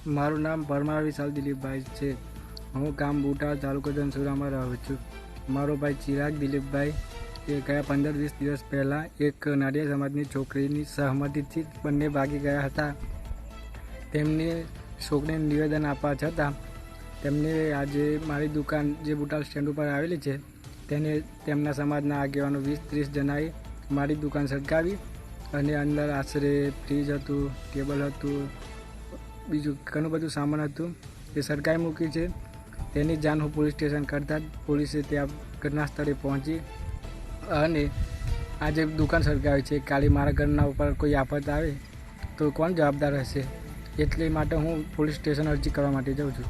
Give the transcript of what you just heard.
મારું નામ પરમાર વિશાલ દિલીપભાઈ છે. હું ગામ બુટાળ તાલુકો ધનસુરામાં રહું છું. મારો ભાઈ ચિરાગ દિલીપભાઈ એ ગયા 15-20 દિવસ પહેલાં એક નાડિયા સમાજની છોકરીની સહમતિથી બંને ભાગી ગયા હતા. તેમને છોકરીને નિવેદન આપવા છતાં તેમને આજે મારી દુકાન જે બુટાળ સ્ટેન્ડ ઉપર આવેલી છે તેને તેમના સમાજના આગેવાનો 20-30 જણાએ મારી દુકાન સળગાવી અને અંદર આશરે ફ્રીજ હતું, ટેબલ હતું, બીજું ઘણું બધું સામાન હતું એ સળગાવી મૂકી છે. તેની જાણ હું પોલીસ સ્ટેશન કરતાં જ પોલીસે ત્યાં ઘટના સ્થળે પહોંચી અને આજે દુકાન સળગાવી છે. કાલે મારા ઘરના ઉપર કોઈ આફત આવે તો કોણ જવાબદાર હશે? એટલે માટે હું પોલીસ સ્ટેશન અરજી કરવા માટે જાઉં છું.